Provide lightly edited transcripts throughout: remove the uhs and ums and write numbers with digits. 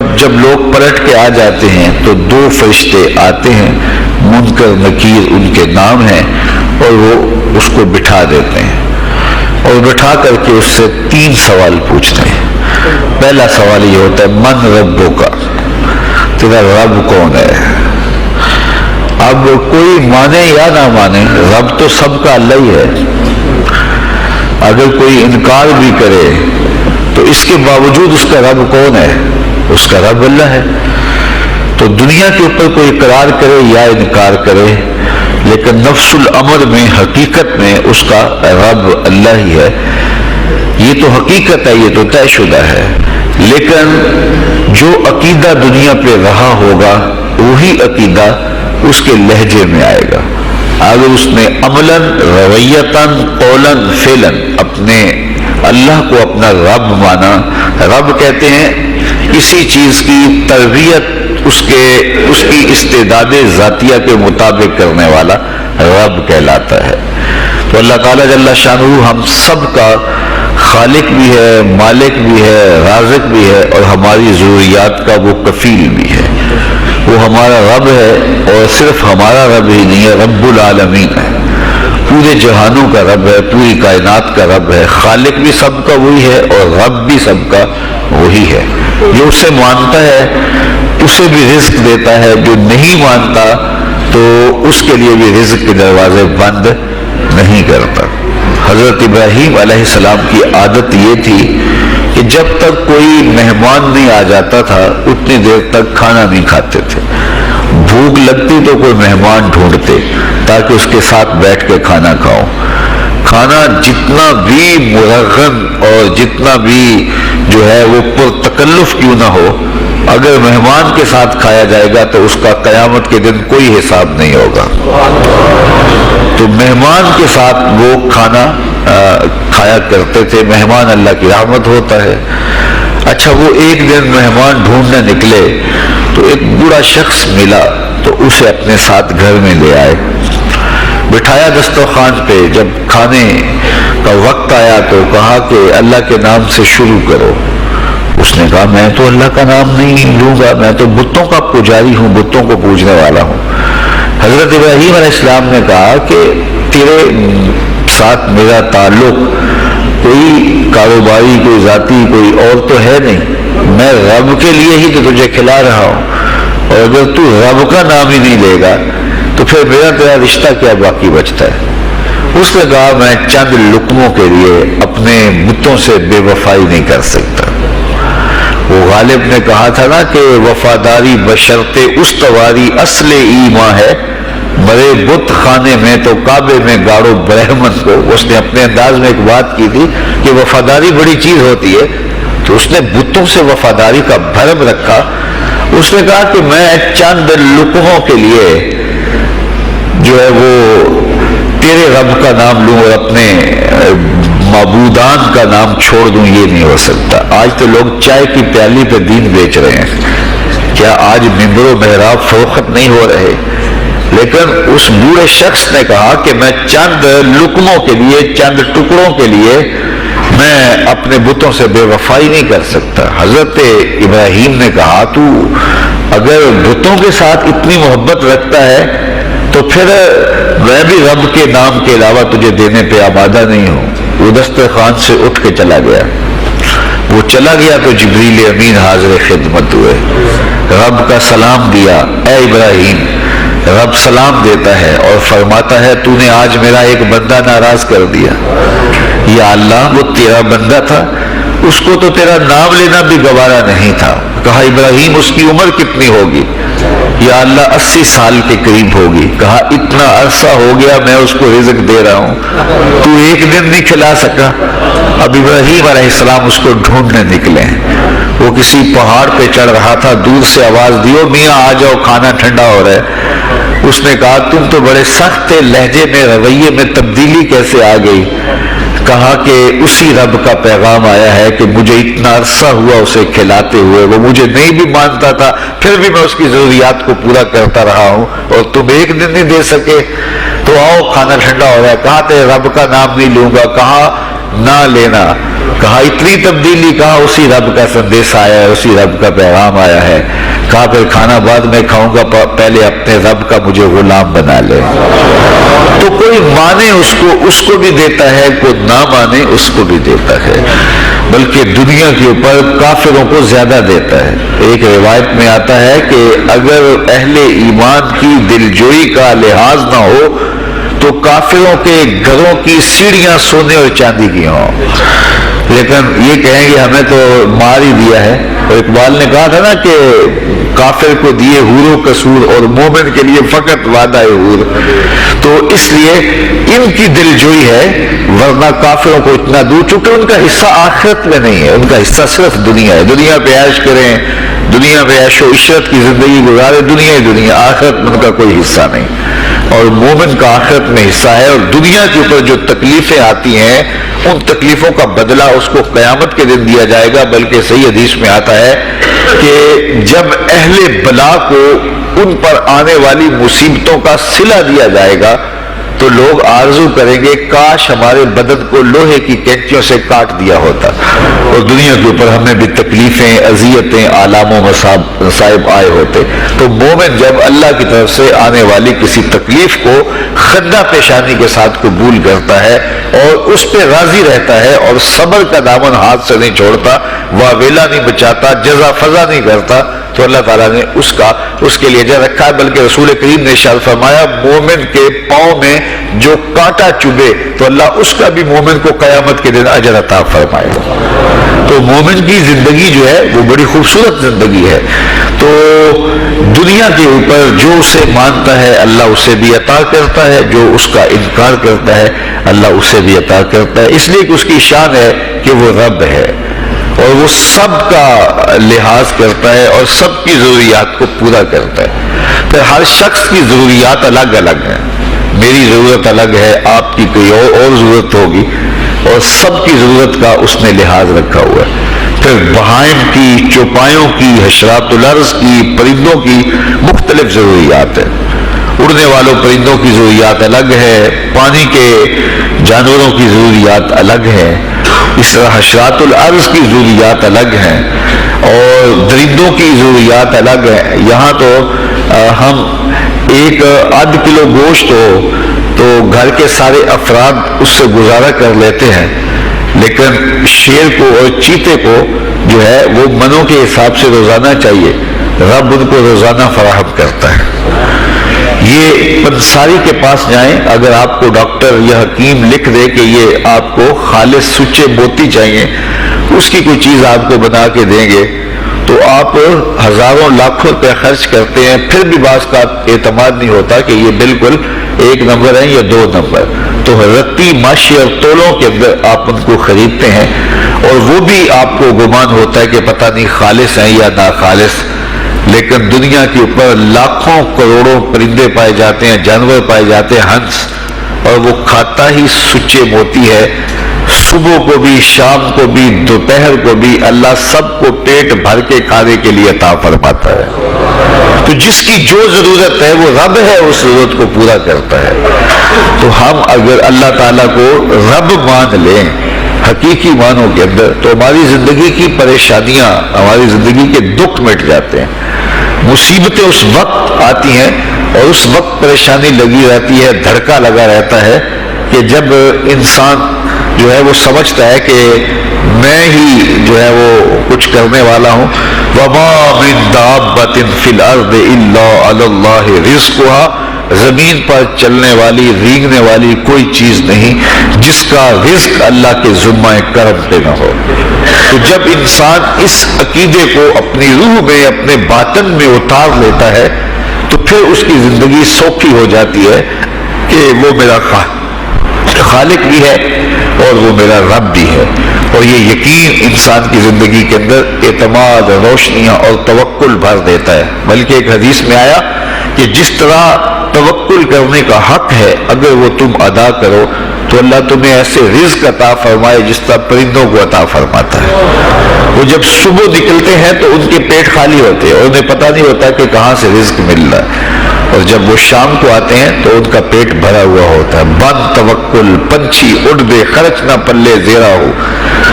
جب لوگ پلٹ کے آ جاتے ہیں تو دو فرشتے آتے ہیں، منکر نکیر ان کے نام ہیں، اور وہ اس کو بٹھا دیتے ہیں اور بٹھا کر کے اس سے 3 سوال پوچھتے ہیں۔ پہلا سوال یہ ہوتا ہے من ربو کا، تیرا رب کون ہے؟ اب کوئی مانے یا نہ مانے، رب تو سب کا اللہ ہی ہے۔ اگر کوئی انکار بھی کرے تو اس کے باوجود اس کا رب کون ہے؟ اس کا رب اللہ ہے۔ تو دنیا کے اوپر کوئی اقرار کرے یا انکار کرے، لیکن نفس الامر میں، حقیقت میں اس کا رب اللہ ہی ہے۔ یہ تو حقیقت ہے، یہ تو طے شدہ ہے۔ لیکن جو عقیدہ دنیا پہ رہا ہوگا وہی عقیدہ اس کے لہجے میں آئے گا۔ اگر اس نے عملاً، رویتاً، قولاً، فعلاً اپنے اللہ کو اپنا رب مانا، رب کہتے ہیں کسی چیز کی تربیت اس کی استعداد ذاتیہ کے مطابق کرنے والا رب کہلاتا ہے۔ تو اللہ تعالیٰ جل شانہ ہم سب کا خالق بھی ہے، مالک بھی ہے، رازق بھی ہے، اور ہماری ضروریات کا وہ کفیل بھی ہے۔ وہ ہمارا رب ہے، اور صرف ہمارا رب ہی نہیں ہے، رب العالمین ہے، پورے جہانوں کا رب ہے، پوری کائنات کا رب ہے۔ خالق بھی سب کا وہی ہے اور رب بھی سب کا وہی ہے۔ جو اسے مانتا ہے اسے بھی رزق دیتا ہے، جو نہیں مانتا تو اس کے لیے بھی رزق کے دروازے بند نہیں کرتا۔ حضرت ابراہیم علیہ السلام کی عادت یہ تھی کہ جب تک کوئی مہمان نہیں آ جاتا تھا اتنی دیر تک کھانا نہیں کھاتے تھے۔ بھوک لگتی تو کوئی مہمان ڈھونڈتے تاکہ اس کے ساتھ بیٹھ کے کھانا کھاؤ۔ کھانا جتنا بھی مرغن اور جتنا بھی جو ہے وہ پرتکلف کیوں نہ ہو، اگر مہمان کے ساتھ کھایا جائے گا تو اس کا قیامت کے دن کوئی حساب نہیں ہوگا۔ تو مہمان کے ساتھ وہ کھانا کھایا کرتے تھے۔ مہمان اللہ کی رحمت ہوتا ہے۔ اچھا، وہ ایک دن مہمان ڈھونڈنے نکلے تو ایک بوڑھا شخص ملا تو اسے اپنے ساتھ گھر میں لے آئے، بٹھایا دسترخوان پہ۔ جب کھانے کا وقت آیا تو کہا کہ اللہ کے نام سے شروع کرو۔ اس نے کہا میں تو اللہ کا نام نہیں لوں گا، میں تو بتوں کا پجاری ہوں، بتوں کو پوجنے والا ہوں۔ حضرت ابراہیم علیہ السلام نے کہا کہ تیرے ساتھ میرا تعلق کوئی کاروباری، کوئی ذاتی، کوئی اور تو ہے نہیں، میں رب کے لیے ہی تو تجھے کھلا رہا ہوں، اور اگر تو رب کا نام ہی نہیں لے گا تو پھر میرا تیرا رشتہ کیا باقی بچتا ہے؟ اس نے کہا میں چند لقموں کے لیے اپنے بتوں سے بے وفائی نہیں کر سکتا۔ وہ غالب نے کہا تھا نا کہ وفاداری بشرط استواری اصل ایمان ہے، مرے بت خانے میں تو کعبے میں گاڑو برہمن کو۔ اس نے اپنے انداز میں ایک بات کی تھی کہ وفاداری بڑی چیز ہوتی ہے، تو اس نے بتوں سے وفاداری کا بھرم رکھا۔ اس نے کہا کہ میں چند لقموں کے لیے جو ہے وہ تیرے رب کا نام لوں اور اپنے معبودان کا نام چھوڑ دوں، یہ نہیں ہو سکتا۔ آج تو لوگ چائے کی پیالی پہ دین بیچ رہے ہیں، کیا آج ممبر و محراب فروخت نہیں ہو رہے؟ لیکن اس بوڑھے شخص نے کہا کہ میں چند لقموں کے لیے، چند ٹکڑوں کے لیے میں اپنے بتوں سے بے وفائی نہیں کر سکتا۔ حضرت ابراہیم نے کہا تو اگر بتوں کے ساتھ اتنی محبت رکھتا ہے تو پھر میں بھی رب کے نام کے علاوہ تجھے دینے پہ آمادہ نہیں ہوں۔ وہ دسترخوان سے اٹھ کے چلا گیا۔ وہ چلا گیا تو جبریل امین حاضر خدمت ہوئے، رب کا سلام دیا۔ اے ابراہیم، رب سلام دیتا ہے اور فرماتا ہے تو نے آج میرا ایک بندہ ناراض کر دیا۔ یا اللہ، وہ تیرا بندہ تھا، اس کو تو تیرا نام لینا بھی گوارا نہیں تھا۔ کہا ابراہیم اس کی عمر کتنی ہوگی؟ یا اللہ 80 سال کے قریب ہوگی۔ کہا اتنا عرصہ ہو گیا میں اس کو رزق دے رہا ہوں، تو ایک دن نہیں کھلا سکا؟ اب ابراہیم علیہ السلام اس کو ڈھونڈنے نکلے۔ وہ کسی پہاڑ پہ چڑھ رہا تھا، دور سے آواز دیو میاں آ جاؤ، کھانا ٹھنڈا ہو رہا ہے۔ اس نے کہا تم تو بڑے سخت تھے، لہجے میں، رویے میں تبدیلی کیسے آ گئی؟ کہا کہ اسی رب کا پیغام آیا ہے کہ مجھے اتنا عرصہ ہوا اسے کھلاتے ہوئے، وہ مجھے نہیں بھی مانتا تھا، پھر بھی میں اس کی ضروریات کو پورا کرتا رہا ہوں، اور تم ایک دن نہیں دے سکے؟ تو آؤ کھانا ٹھنڈا ہو رہا ہے۔ کہا تیرے رب کا نام نہیں لوں گا، کہا نہ لینا، کہا اتنی تبدیلی؟ کہا اسی رب کا سندیش آیا ہے، اسی رب کا پیغام آیا ہے۔ کہا پھر کھانا بعد میں کھاؤں گا، پہلے اپنے رب کا مجھے غلام بنا لے۔ تو کوئی مانے اس کو بھی دیتا ہے، کوئی نہ مانے اس کو بھی دیتا ہے، بلکہ دنیا کے اوپر کافروں کو زیادہ دیتا ہے۔ ایک روایت میں آتا ہے کہ اگر اہل ایمان کی دلجوئی کا لحاظ نہ ہو تو کافروں کے گھروں کی سیڑھیاں سونے اور چاندی کی ہوں، لیکن یہ کہیں گے ہمیں تو مار ہی دیا ہے۔ اور اقبال نے کہا تھا نا کہ کافر کو دیے حور و قصور اور مومن کے لیے فقط وعدہ حور۔ تو اس لیے ان کی دلجوئی ہے، ورنہ کافروں کو اتنا دور، چونکہ ان کا حصہ آخرت میں نہیں ہے، ان کا حصہ صرف دنیا ہے۔ دنیا پہ عیش کریں، دنیا پہ عیش و عشرت کی زندگی گزارے، دنیا ہی دنیا، آخرت میں ان کا کوئی حصہ نہیں۔ اور مومن کا آخرت میں حصہ ہے، اور دنیا کے اوپر جو تکلیفیں آتی ہیں ان تکلیفوں کا بدلہ اس کو قیامت کے دن دیا جائے گا۔ بلکہ صحیح حدیث میں آتا ہے کہ جب اہل بلا کو ان پر آنے والی مصیبتوں کا صلہ دیا جائے گا تو لوگ آرزو کریں گے کاش ہمارے بدن کو لوہے کی کینچیوں سے کاٹ دیا ہوتا، اور دنیا کے اوپر ہمیں بھی تکلیفیں، اذیتیں، آلام و مصائب آئے ہوتے۔ تو مومن جب اللہ کی طرف سے آنے والی کسی تکلیف کو خندہ پیشانی کے ساتھ قبول کرتا ہے اور اس پہ راضی رہتا ہے اور صبر کا دامن ہاتھ سے نہیں چھوڑتا، واویلا نہیں بچاتا، جزا فضا نہیں کرتا، تو اللہ تعالیٰ نے اس کے لیے اجر رکھا ہے۔ بلکہ رسول کریم نے ارشاد فرمایا مومن کے پاؤں میں جو کانٹا چبھے تو اللہ اس کا بھی مومن کو قیامت کے دن اجر عطا فرمائے گا۔ تو مومن کی زندگی جو ہے وہ بڑی خوبصورت زندگی ہے۔ تو دنیا کے اوپر جو اسے مانتا ہے اللہ اسے بھی عطا کرتا ہے، جو اس کا انکار کرتا ہے اللہ اسے بھی عطا کرتا ہے، اس لیے کہ اس کی شان ہے کہ وہ رب ہے اور وہ سب کا لحاظ کرتا ہے اور سب کی ضروریات کو پورا کرتا ہے۔ پھر ہر شخص کی ضروریات الگ الگ ہیں، میری ضرورت الگ ہے، آپ کی کوئی اور ضرورت ہوگی، اور سب کی ضرورت کا اس نے لحاظ رکھا ہوا ہے۔ پھر بہائم کی، چوپایوں کی، حشرات الارض کی، پرندوں کی مختلف ضروریات ہیں۔ اڑنے والوں پرندوں کی ضروریات الگ ہے، پانی کے جانوروں کی ضروریات الگ ہے، اس طرح حشرات الارض کی ضروریات الگ ہیں اور درندوں کی ضروریات الگ ہیں۔ یہاں تو ہم ایک آدھ کلو گوشت ہو تو گھر کے سارے افراد اس سے گزارا کر لیتے ہیں، لیکن شیر کو اور چیتے کو جو ہے وہ منوں کے حساب سے روزانہ چاہیے، رب ان کو روزانہ فراہم کرتا ہے۔ یہ پنساری کے پاس جائیں، اگر آپ کو ڈاکٹر یا حکیم لکھ دے کہ یہ آپ کو خالص سچے موتی چاہیے، اس کی کوئی چیز آپ کو بنا کے دیں گے تو آپ ہزاروں لاکھوں روپے خرچ کرتے ہیں، پھر بھی بعض کا اعتماد نہیں ہوتا کہ یہ بالکل 1 نمبر ہے یا 2 نمبر۔ تو رتی ماشی اور تولوں کے اندر آپ ان کو خریدتے ہیں اور وہ بھی آپ کو گمان ہوتا ہے کہ پتہ نہیں خالص ہیں یا ناخالص، لیکن دنیا کے اوپر لاکھوں کروڑوں پرندے پائے جاتے ہیں، جانور پائے جاتے ہیں، ہنس، اور وہ کھاتا ہی سچے موتی ہے۔ صبح کو بھی، شام کو بھی، دوپہر کو بھی اللہ سب کو پیٹ بھر کے کھانے کے لیے عطا فرماتا ہے۔ تو جس کی جو ضرورت ہے وہ رب ہے، اس ضرورت کو پورا کرتا ہے۔ تو ہم اگر اللہ تعالیٰ کو رب مان لیں حقیقی معنوں کے اندر تو ہماری زندگی کی پریشانیاں، ہماری زندگی کے دکھ مٹ جاتے ہیں۔ مصیبتیں اس وقت آتی ہیں اور اس وقت پریشانی لگی رہتی ہے، دھڑکا لگا رہتا ہے کہ جب انسان جو ہے وہ سمجھتا ہے کہ میں ہی جو ہے وہ کچھ کرنے والا ہوں۔ وَمَا مِن دَابَّةٍ فِي الْأَرْضِ إِلَّا عَلَى اللَّهِ رِزْقُهَا، زمین پر چلنے والی، رینگنے والی کوئی چیز نہیں جس کا رزق اللہ کے ذمہ کرم پہ نہ ہو۔ تو جب انسان اس عقیدے کو اپنی روح میں، اپنے باطن میں اتار لیتا ہے تو پھر اس کی زندگی سوکھی ہو جاتی ہے کہ وہ میرا خالق بھی ہے اور وہ میرا رب بھی ہے۔ اور یہ یقین انسان کی زندگی کے اندر اعتماد، روشنیاں اور توکل بھر دیتا ہے۔ بلکہ ایک حدیث میں آیا کہ جس طرح توکل کرنے کا حق ہے اگر وہ تم ادا کرو تو اللہ تمہیں ایسے رزق عطا فرمائے جس طرح پرندوں کو عطا فرماتا ہے۔ وہ جب صبح نکلتے ہیں تو ان کے پیٹ خالی ہوتے ہیں اور انہیں پتہ نہیں ہوتا کہ کہاں سے رزق مل رہا ہے، اور جب وہ شام کو آتے ہیں تو ان کا پیٹ بھرا ہوا ہوتا ہے۔ بند توکل، پنچھی اڑ دے، خرچ نہ پلے زیرا ہو،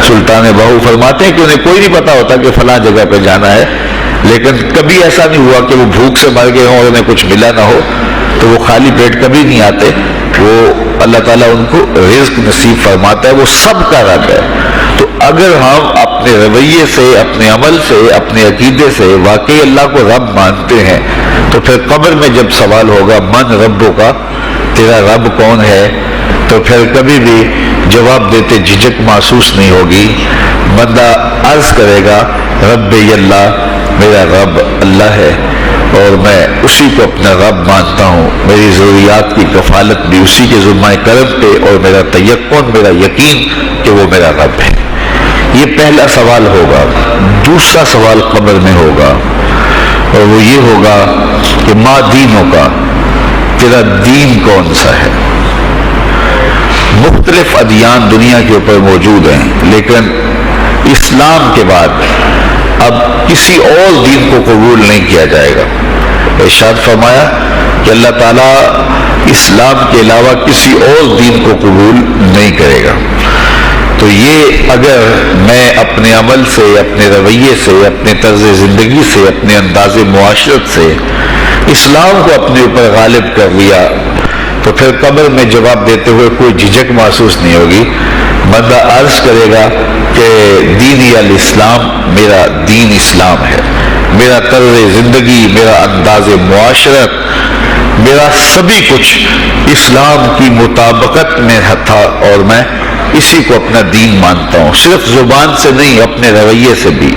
سلطان بہو فرماتے ہیں کہ انہیں کوئی نہیں پتا ہوتا کہ فلاں جگہ پہ جانا ہے، لیکن کبھی ایسا نہیں ہوا کہ وہ بھوک سے مر گئے ہوں اور انہیں کچھ ملا نہ ہو، تو وہ خالی پیٹ کبھی نہیں آتے، وہ اللہ تعالیٰ ان کو رزق نصیب فرماتا ہے، وہ سب کا رب ہے۔ تو اگر ہم اپنے رویے سے، اپنے عمل سے، اپنے عقیدے سے واقعی اللہ کو رب مانتے ہیں، تو پھر قبر میں جب سوال ہوگا من ربوں کا، تیرا رب کون ہے، تو پھر کبھی بھی جواب دیتے جھجک محسوس نہیں ہوگی۔ بندہ عرض کرے گا رب اللہ، میرا رب اللہ ہے اور میں اسی کو اپنا رب مانتا ہوں، میری ضروریات کی کفالت بھی اسی کے ذمہ کرم پہ، اور میرا تیقن، میرا یقین کہ وہ میرا رب ہے۔ یہ پہلا سوال ہوگا۔ دوسرا سوال قبر میں ہوگا، اور وہ یہ ہوگا کہ ما دینوں کا، تیرا دین کون سا ہے؟ مختلف ادیان دنیا کے اوپر موجود ہیں، لیکن اسلام کے بعد اب کسی اور دین کو قبول نہیں کیا جائے گا۔ ارشاد فرمایا کہ اللہ تعالیٰ اسلام کے علاوہ کسی اور دین کو قبول نہیں کرے گا۔ تو یہ اگر میں اپنے عمل سے، اپنے رویے سے، اپنے طرز زندگی سے، اپنے انداز معاشرت سے اسلام کو اپنے اوپر غالب کر لیا، تو پھر قبر میں جواب دیتے ہوئے کوئی جھجک محسوس نہیں ہوگی۔ بندہ عرض کرے گا کہ دینی الاسلام، میرا دین اسلام ہے، میرا طرز زندگی، میرا انداز معاشرت، میرا سبھی کچھ اسلام کی مطابقت میں تھا، اور میں اسی کو اپنا دین مانتا ہوں، صرف زبان سے نہیں، اپنے رویے سے بھی،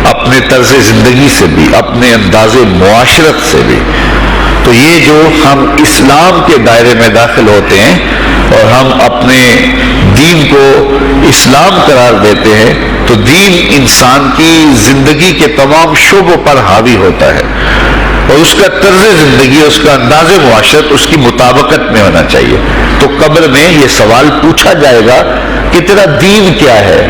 اپنے طرز زندگی سے بھی، اپنے انداز معاشرت سے بھی۔ تو یہ جو ہم اسلام کے دائرے میں داخل ہوتے ہیں اور ہم اپنے دین کو اسلام قرار دیتے ہیں، تو دین انسان کی زندگی کے تمام شعبوں پر حاوی ہوتا ہے، اور اس کا طرز زندگی، اس کا انداز معاشرت اس کی مطابقت میں ہونا چاہیے۔ تو قبر میں یہ سوال پوچھا جائے گا کہ تیرا دین کیا ہے،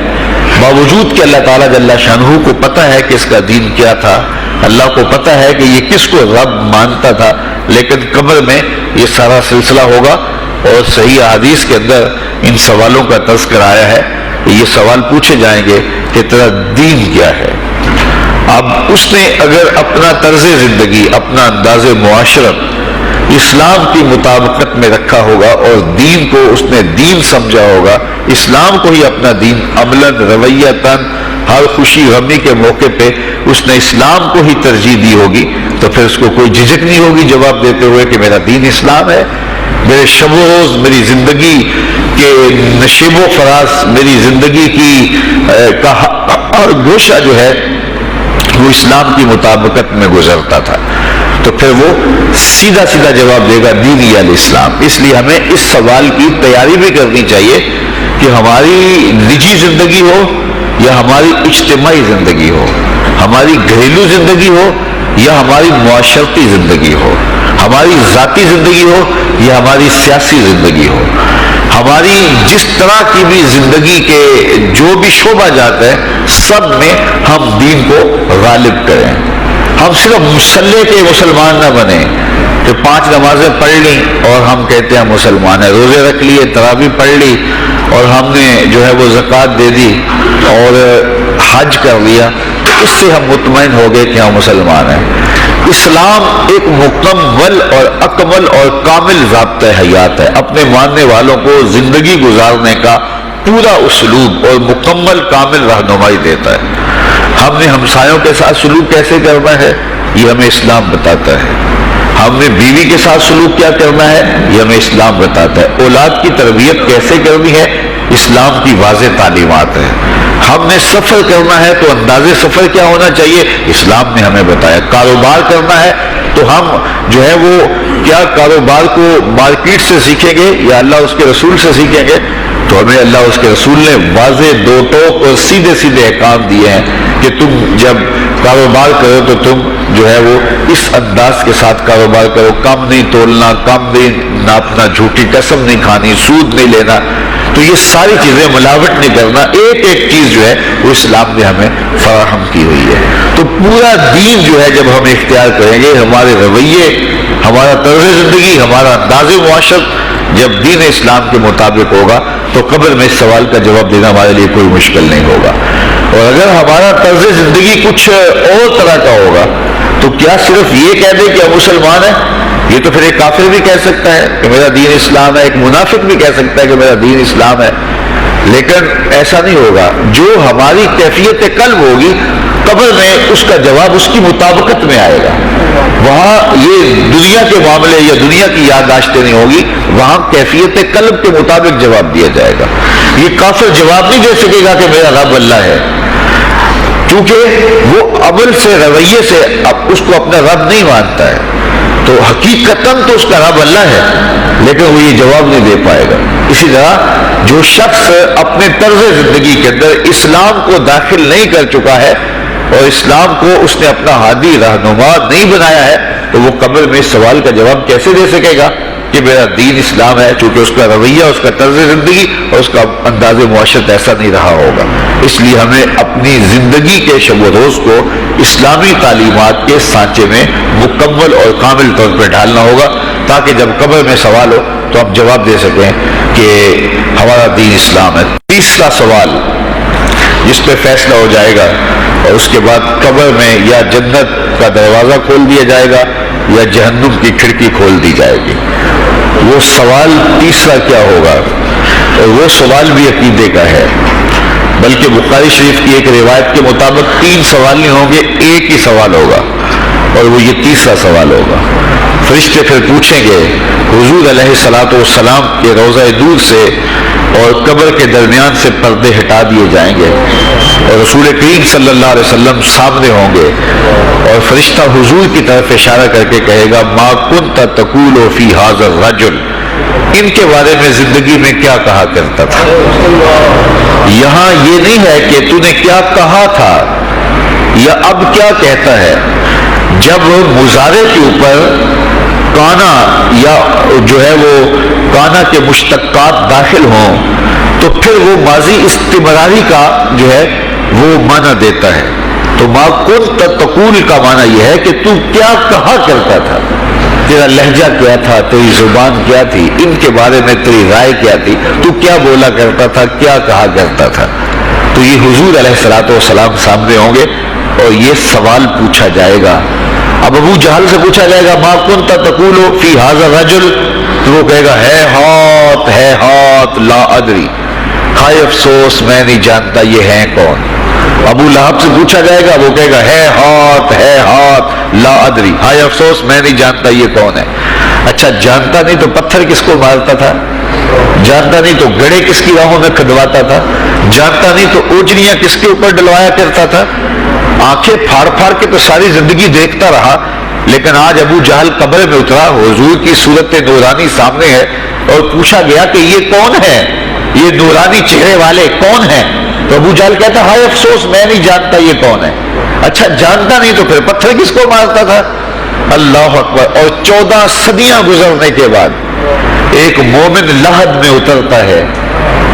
باوجود کہ اللہ تعالیٰ جل شانہ کو پتہ ہے کہ اس کا دین کیا تھا، اللہ کو پتہ ہے کہ یہ کس کو رب مانتا تھا، لیکن قبر میں یہ سارا سلسلہ ہوگا، اور صحیح احادیث کے اندر ان سوالوں کا تذکر آیا ہے۔ یہ سوال پوچھے جائیں گے کہ تیرا دین کیا ہے۔ اب اس نے اگر اپنا طرز زندگی، اپنا انداز معاشرت اسلام کی مطابقت میں رکھا ہوگا، اور دین کو اس نے دین سمجھا ہوگا، اسلام کو ہی اپنا دین عملاً، رویتاً، ہر خوشی غمی کے موقع پہ اس نے اسلام کو ہی ترجیح دی ہوگی، تو پھر اس کو کوئی جھجک نہیں ہوگی جواب دیتے ہوئے کہ میرا دین اسلام ہے، میرے شب و روز، میری زندگی کے نشیب و فراز، میری زندگی کی ہر گوشہ جو ہے وہ اسلام کی مطابقت میں گزرتا تھا، تو پھر وہ سیدھا سیدھا جواب دے گا دینی الاسلام۔ اس لیے ہمیں اس سوال کی تیاری بھی کرنی چاہیے کہ ہماری نجی زندگی ہو یا ہماری اجتماعی زندگی ہو، ہماری گھریلو زندگی ہو یا ہماری معاشرتی زندگی ہو، ہماری ذاتی زندگی ہو یا ہماری سیاسی زندگی ہو، ہماری جس طرح کی بھی زندگی کے جو بھی شعبہ جات ہے، سب میں ہم دین کو غالب کریں۔ ہم صرف مسلح کے مسلمان نہ بنیں کہ 5 نمازیں پڑھ لی اور ہم کہتے ہیں مسلمان ہیں، روزے رکھ لیے، تراویح پڑھ لی اور ہم نے جو ہے وہ زکوٰۃ دے دی اور حج کر لیا، تو اس سے ہم مطمئن ہو گئے کہ ہم مسلمان ہیں۔ اسلام ایک مکمل اور اکمل اور کامل ضابطۂ حیات ہے، اپنے ماننے والوں کو زندگی گزارنے کا پورا اسلوب اور مکمل کامل رہنمائی دیتا ہے۔ ہم نے ہمسایوں کے ساتھ سلوک کیسے کرنا ہے، یہ ہمیں اسلام بتاتا ہے۔ ہم نے بیوی کے ساتھ سلوک کیا کرنا ہے، یہ ہمیں اسلام بتاتا ہے۔ اولاد کی تربیت کیسے کرنی ہے، اسلام کی واضح تعلیمات ہیں۔ ہم نے سفر کرنا ہے تو انداز سفر کیا ہونا چاہیے، اسلام نے ہمیں بتایا۔ کاروبار کرنا ہے تو ہم جو ہے وہ کیا کاروبار کو مارکیٹ سے سیکھیں گے یا اللہ اس کے رسول سے سیکھیں گے، تو ہمیں اللہ اس کے رسول نے واضح دو ٹوک اور سیدھے سیدھے احکام دیے ہیں کہ تم جب کاروبار کرو تو تم جو ہے وہ اس انداز کے ساتھ کاروبار کرو، کم نہیں تولنا، کم نہیں ناپنا، جھوٹی قسم نہیں کھانی، سود نہیں لینا۔ تو یہ ساری چیزیں ملاوٹ نہیں کرنا، ایک ایک چیز جو ہے وہ اسلام نے ہمیں فراہم کی ہوئی ہے۔ تو پورا دین جو ہے جب ہم اختیار کریں گے، ہمارے رویے، ہمارا طرز زندگی، ہمارا انداز معاشرت جب دین اسلام کے مطابق ہوگا، تو قبر میں اس سوال کا جواب دینا ہمارے لیے کوئی مشکل نہیں ہوگا. اور اگر ہمارا طرز زندگی کچھ اور طرح کا ہوگا تو کیا صرف یہ کہہ دے کہ ہم مسلمان ہیں؟ یہ تو پھر ایک کافر بھی کہہ سکتا ہے کہ میرا دین اسلام ہے، ایک منافق بھی کہہ سکتا ہے کہ میرا دین اسلام ہے. لیکن ایسا نہیں ہوگا. جو ہماری کیفیت قلب ہوگی قبر میں اس کا جواب اس کی مطابقت میں آئے گا. وہاں یہ دنیا کے معاملے یا دنیا کی یادداشتیں نہیں ہوگی، وہاں کیفیت قلب کے مطابق جواب دیا جائے گا. یہ کافر جواب نہیں دے سکے گا کہ میرا رب اللہ ہے، کیونکہ وہ عمل سے رویے سے اس کو اپنا رب نہیں مانتا ہے. تو حقیقتاً تو اس کا رب اللہ ہے، لیکن وہ یہ جواب نہیں دے پائے گا. اسی طرح جو شخص اپنے طرز زندگی کے اندر اسلام کو داخل نہیں کر چکا ہے اور اسلام کو اس نے اپنا ہادی رہنما نہیں بنایا ہے، تو وہ قبر میں اس سوال کا جواب کیسے دے سکے گا کہ میرا دین اسلام ہے، چونکہ اس کا رویہ، اس کا طرز زندگی اور اس کا انداز معاشرت ایسا نہیں رہا ہوگا. اس لیے ہمیں اپنی زندگی کے شب و روز کو اسلامی تعلیمات کے سانچے میں مکمل اور کامل طور پہ ڈھالنا ہوگا، تاکہ جب قبر میں سوال ہو تو ہم جواب دے سکیں کہ ہمارا دین اسلام ہے. تیسرا سوال جس پہ فیصلہ ہو جائے گا، اور اس کے بعد قبر میں یا جنت کا دروازہ کھول دیا جائے گا یا جہنم کی کھڑکی کھول دی جائے گی. وہ سوال تیسرا کیا ہوگا؟ اور وہ سوال بھی عقیدے کا ہے، بلکہ بخاری شریف کی ایک روایت کے مطابق 3 سوال نہیں ہوں گے، ایک ہی سوال ہوگا، اور وہ یہ تیسرا سوال ہوگا. فرشتے پھر پوچھیں گے حضور علیہ الصلوۃ والسلام کے روضہ دور سے اور قبر کے درمیان سے پردے ہٹا دیے جائیں گے، اور رسول کریم صلی اللہ علیہ وسلم سامنے ہوں گے، اور فرشتہ حضور کی طرف اشارہ کر کے کہے گا ما کنت تقول فی ھذا الرجل، ان کے بارے میں زندگی میں کیا کہا کرتا تھا. یہاں یہ نہیں ہے کہ تو نے کیا کہا تھا یا اب کیا کہتا ہے. جب مضارع کے اوپر کانا یا جو ہے وہ کانا کے مشتقات داخل ہوں تو پھر وہ ماضی استمراری کا جو ہے وہ معنی دیتا ہے. تو ما کنت تقول کا معنی یہ ہے کہ تو کیا کہا کرتا تھا، تیرا لہجہ کیا تھا، تیری زبان کیا تھی، ان کے بارے میں تیری رائے کیا تھی، تو کیا بولا کرتا تھا، کیا کہا کرتا تھا. تو یہ حضور علیہ الصلوۃ والسلام سامنے ہوں گے اور یہ سوال پوچھا جائے گا. اب ابو جہل سے پوچھا جائے گا ما کنت تقول فی ھذا الرجل، تو وہ کہے گا ہے ہاتھ لا ادری، ہائے افسوس میں نہیں جانتا یہ ہیں کون. ابو لہب سے پوچھا جائے گا، وہ کہے گا ہے ہاتھ لا ادری، ہائے افسوس میں نہیں جانتا یہ کون ہے. اچھا جانتا نہیں تو پتھر کس کو مارتا تھا، جانتا نہیں تو گڑے کس کی راہوں میں کھدواتا تھا، جانتا نہیں تو اوجریاں کس کے اوپر ڈلوایا کرتا تھا. آنکھیں پھاڑ پھاڑ کے تو ساری زندگی دیکھتا رہا، لیکن آج ابو جہل قبر میں اترا، حضور کی صورت نورانی سامنے ہے، اور پوچھا گیا کہ یہ کون ہے، یہ نورانی چہرے والے کون ہیں. تو ابو جہل کہتا ہائے افسوس میں نہیں جانتا یہ کون ہے. اچھا جانتا نہیں تو پھر پتھر کس کو مارتا تھا. اللہ اکبر. اور 14 صدیاں گزرنے کے بعد ایک مومن لحد میں اترتا ہے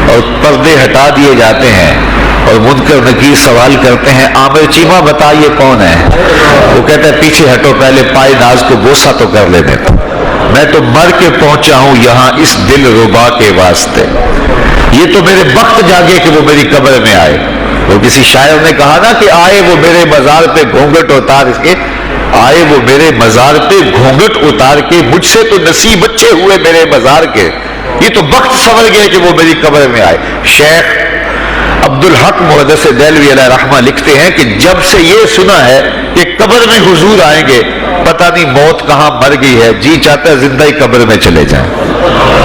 اور پردے ہٹا دیے جاتے ہیں، اور منکر نکیر سوال کرتے ہیں عامر چیمہ بتا یہ کون ہے. وہ کہتا ہے پیچھے ہٹو، پہلے پائے ناز کو بوسہ تو کر لینے دو، میں تو مر کے پہنچا ہوں یہاں اس دل ربا کے واسطے. یہ تو میرے وقت جاگے کہ وہ میری قبر میں آئے. وہ کسی شاعر نے کہا نا کہ آئے وہ میرے مزار پہ گھونگھٹ اتار کے، آئے وہ میرے مزار پہ گھونگھٹ اتار کے، مجھ سے تو نصیب اچھے ہوئے میرے مزار کے، یہ تو وقت سمجھ گئے کہ وہ میری قبر میں آئے. شیخ عبدالحق محدث دہلوی علیہ رحمہ لکھتے ہیں کہ جب سے یہ سنا ہے کہ قبر میں حضور آئیں گے، پتہ نہیں موت کہاں مر گئی ہے، جی چاہتا ہے زندہ ہی قبر میں چلے جائیں.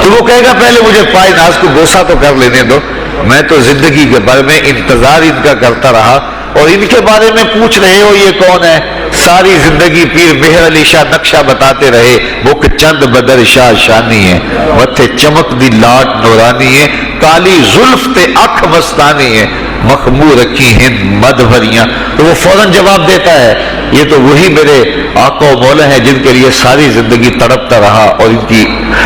تو وہ کہے گا پہلے مجھے پائے ناز کو بوسہ تو کر لینے دو. میں تو زندگی کے بارے میں انتظار ان کا کرتا رہا، اور ان کے بارے میں پوچھ رہے ہو یہ کون ہے. ساری زندگی پیر مہر علی شاہ نقشہ بتاتے رہے، مکھ چند بدر شاہ شانی ہے، متھے چمک دی لاٹ نورانی ہے، کالی زلف تے اکھ مستانی ہے، مخمور رکھی ہند مد بھریاں. تو وہ فوراً جواب دیتا ہے یہ تو وہی میرے آقا و مولا ہیں جن کے لیے ساری زندگی تڑپتا رہا اور ان کی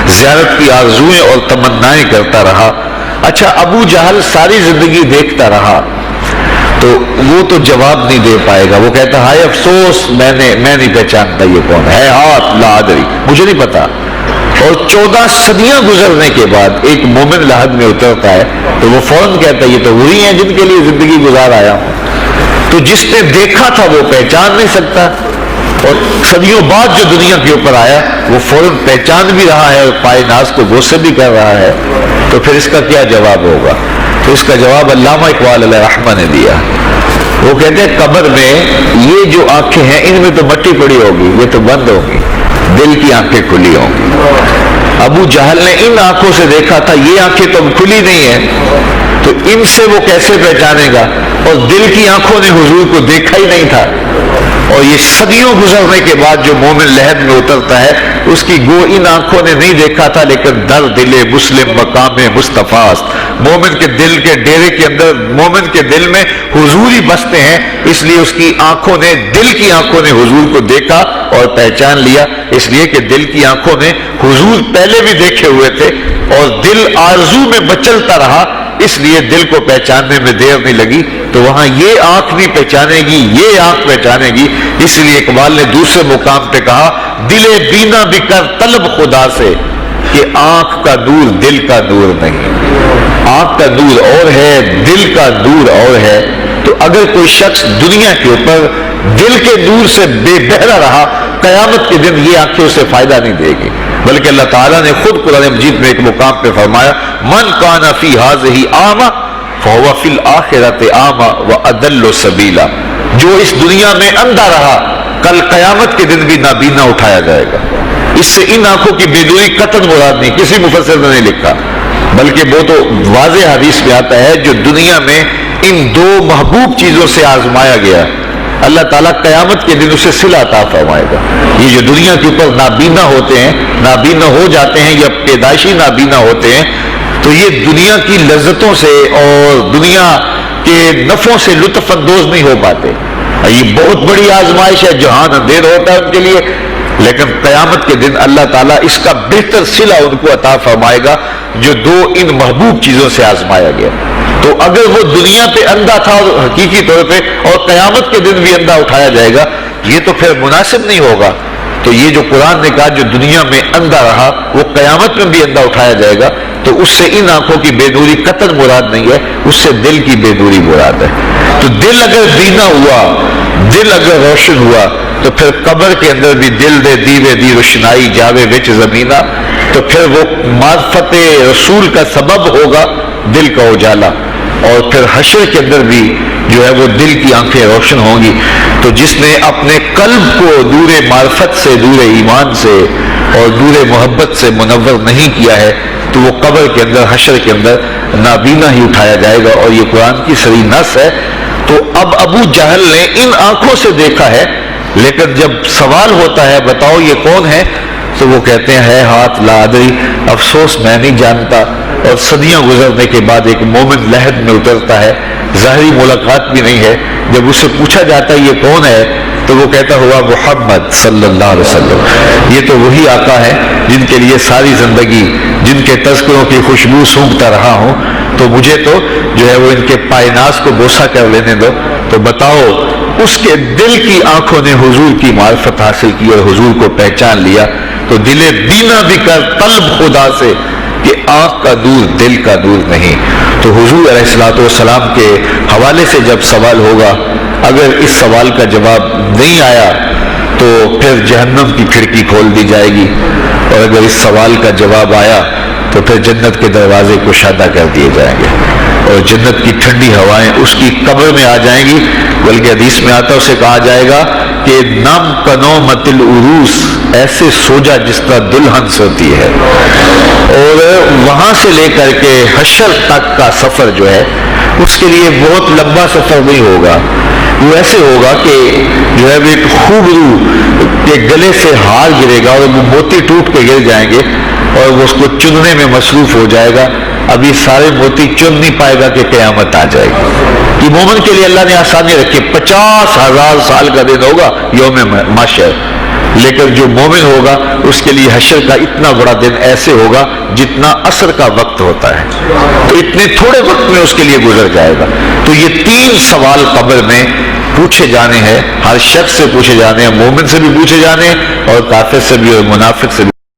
زیارت کی آرزوئیں اور تمنائیں کرتا رہا. اچھا ابو جہل ساری زندگی دیکھتا رہا تو وہ تو جواب نہیں دے پائے گا. وہ کہتا ہائے افسوس میں نہیں پہچانتا یہ کون ہے ہاتھ لا ادری، مجھے نہیں پتا. اور 14 صدیاں گزرنے کے بعد ایک مومن لحد میں اترتا ہے تو وہ فوراً کہتا ہے یہ تو وہی ہیں جن کے لیے زندگی گزار آیا ہوں. تو جس نے دیکھا تھا وہ پہچان نہیں سکتا، اور صدیوں بعد جو دنیا کے اوپر آیا وہ فوراً پہچان بھی رہا ہے اور پائے ناز کو بوسے بھی کر رہا ہے. تو پھر اس کا کیا جواب ہوگا؟ تو اس کا جواب علامہ اقبال علیہ رحمہ نے دیا. وہ کہتے ہیں قبر میں یہ جو آنکھیں ہیں ان میں تو مٹی پڑی ہوگی، یہ تو بند ہوگی، دل کی آنکھیں کھلی ہوں گی. ابو جہل نے ان آنکھوں سے دیکھا تھا، یہ آنکھیں تو کھلی نہیں ہیں، تو ان سے وہ کیسے پہچانے گا؟ اور دل کی آنکھوں نے حضور کو دیکھا ہی نہیں تھا. اور یہ صدیوں گزرنے کے بعد جو مومن لحد میں اترتا ہے اس کی گو ان آنکھوں نے نہیں دیکھا تھا، لیکن در دل مسلم مقام مصطفیٰ است. مومن کے دل کے ڈیرے کے اندر مومن کے دل میں حضور ہی بستے ہیں، اس لیے اس کی آنکھوں نے، دل کی آنکھوں نے حضور کو دیکھا اور پہچان لیا. اس لیے کہ دل کی آنکھوں نے حضور پہلے بھی دیکھے ہوئے تھے اور دل آرزو میں مچلتا رہا، اس لیے دل کو پہچاننے میں دیر نہیں لگی. تو وہاں یہ آنکھ نہیں پہچانے گی، یہ آنکھ پہچانے گی. اس لیے اقبال نے دوسرے مقام پہ کہا دل بینا بھی کر طلب خدا سے کہ آنکھ کا نور دل کا نور نہیں. آنکھ کا نور اور ہے، دل کا نور اور ہے. تو اگر کوئی شخص دنیا کے اوپر دل کے نور سے بے بہرا رہا، قیامت کے دن یہ آنکھیں اسے فائدہ نہیں دے گی. بلکہ اللہ تعالیٰ نے خود قرآن مجید میں ایک مقام پہ فرمایا من کان فی ہذہ اعمی فہو فی الآخرۃ اعمی واضل سبیلا. جو اس دنیا میں اندھا رہا کل قیامت کے دن بھی نابینا اٹھایا جائے گا. اس سے ان آنکھوں کی بے نوری قطعاً مراد نہیں، کسی مفسر نے نہیں لکھا، بلکہ وہ تو واضح حدیث میں آتا ہے جو دنیا میں ان دو محبوب چیزوں سے آزمایا گیا اللہ تعالیٰ قیامت کے دن اسے صلہ عطا فرمائے گا. یہ جو دنیا کے اوپر نابینا ہوتے ہیں، نابینا ہو جاتے ہیں یا پیدائشی نابینا ہوتے ہیں، تو یہ دنیا کی لذتوں سے اور دنیا کے نفعوں سے لطف اندوز نہیں ہو پاتے. یہ بہت بڑی آزمائش ہے، جہان اندھیر ہوتا ہے ان کے لیے، لیکن قیامت کے دن اللہ تعالیٰ اس کا بہتر صلہ ان کو عطا فرمائے گا جو دو ان محبوب چیزوں سے آزمایا گیا. تو اگر وہ دنیا پہ اندھا تھا اور حقیقی طور پہ، اور قیامت کے دن بھی اندھا اٹھایا جائے گا، یہ تو پھر مناسب نہیں ہوگا. تو یہ جو قرآن نے کہا جو دنیا میں اندھا رہا وہ قیامت میں بھی اندھا اٹھایا جائے گا، تو اس سے ان آنکھوں کی بے نوری قطعاً مراد نہیں ہے، اس سے دل کی بے نوری مراد ہے. تو دل اگر بینا ہوا، دل اگر روشن ہوا، تو پھر قبر کے اندر بھی دل دے دیوے دی روشنائی جاوے وچ زمینہ. تو پھر وہ معرفت رسول کا سبب ہوگا دل کا اجالا، اور پھر حشر کے اندر بھی جو ہے وہ دل کی آنکھیں روشن ہوں گی. تو جس نے اپنے قلب کو نور معرفت سے، نور ایمان سے اور نور محبت سے منور نہیں کیا ہے، تو وہ قبر کے اندر، حشر کے اندر نابینا ہی اٹھایا جائے گا. اور یہ قرآن کی صریح نص ہے. تو اب ابو جہل نے ان آنکھوں سے دیکھا ہے، لیکن جب سوال ہوتا ہے بتاؤ یہ کون ہے، تو وہ کہتے ہیں ہے ہاتھ لا ادری، افسوس میں نہیں جانتا. اور صدیاں گزرنے کے بعد ایک مومن لحد میں اترتا ہے، ظاہری ملاقات بھی نہیں ہے. جب اسے پوچھا جاتا ہے یہ کون ہے، تو وہ کہتا ہوا محمد صلی اللہ علیہ وسلم. یہ تو وہی آقا ہے جن کے لیے ساری زندگی، جن کے تذکروں کی خوشبو سونگھتا رہا ہوں. تو مجھے تو جو ہے وہ ان کے پائناز کو بوسہ کر لینے دو. تو بتاؤ اس کے دل کی آنکھوں نے حضور کی معرفت حاصل کی اور حضور کو پہچان لیا. تو دل بینا بھی کر طلب خدا سے کہ آنکھ کا نور دل کا نور نہیں. تو حضور علیہ الصلوۃ والسلام کے حوالے سے جب سوال ہوگا، اگر اس سوال کا جواب نہیں آیا تو پھر جہنم کی کھڑکی کھول دی جائے گی، اور اگر اس سوال کا جواب آیا تو پھر جنت کے دروازے کشادہ کر دیے جائیں گے اور جنت کی ٹھنڈی ہوائیں اس کی قبر میں آ جائیں گی. بلکہ حدیث میں آتا اسے کہا جائے گا کہ نم کنومت العروس، ایسے سو جا جس طرح دلہن سوتی ہے. اور وہاں سے لے کر کے حشر تک کا سفر جو ہے اس کے لیے بہت لمبا سفر نہیں ہوگا. وہ ایسے ہوگا کہ جو ہے وہ ایک خوبرو کے گلے سے ہار گرے گا اور وہ موتی ٹوٹ کے گر جائیں گے اور وہ اس کو چننے میں مصروف ہو جائے گا. ابھی سارے موتی چن نہیں پائے گا کہ قیامت آ جائے گی. یہ مومن کے لیے اللہ نے آسانی رکھی. 50,000 سال کا دن ہوگا یوم محشر، لیکن جو مومن ہوگا اس کے لیے حشر کا اتنا بڑا دن ایسے ہوگا جتنا عصر کا وقت ہوتا ہے. تو اتنے تھوڑے وقت میں اس کے لیے گزر جائے گا. تو یہ 3 سوال قبر میں پوچھے جانے ہیں، ہر شخص سے پوچھے جانے ہیں، مومن سے بھی پوچھے جانے ہیں اور کافر سے بھی اور منافق سے بھی.